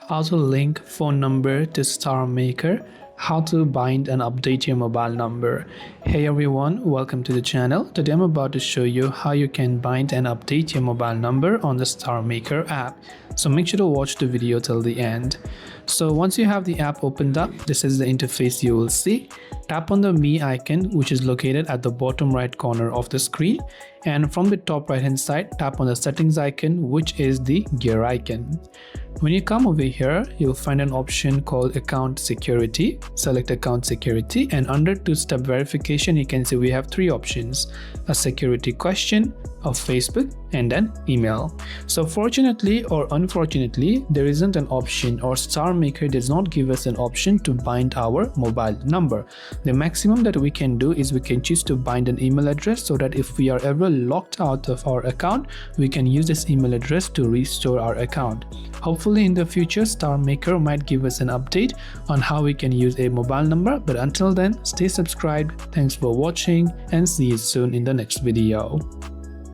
how to link phone number to StarMaker, how to bind and update your mobile number. Hey everyone, welcome to the channel. Today I'm about to show you how you can bind and update your mobile number on the StarMaker app. So make sure to watch the video till the end. So once you have the app opened up, this is the interface you will see. Tap on the Me icon, which is located at the bottom right corner of the screen, and from the top right hand side, tap on the settings icon, which is the gear icon. When you come over here, you'll find an option called account security. Select account security, and under two-step verification you can see we have three options: a security question, a Facebook, and then email. So fortunately or unfortunately, there isn't an option, or StarMaker does not give us an option to bind our mobile number. The maximum that we can do is we can choose to bind an email address, so that if we are ever locked out of our account, we can use this email address to restore our account. Hopefully in the future, StarMaker might give us an update on how we can use a mobile number, but until then, stay subscribed. Thanks for watching and see you soon in the next video.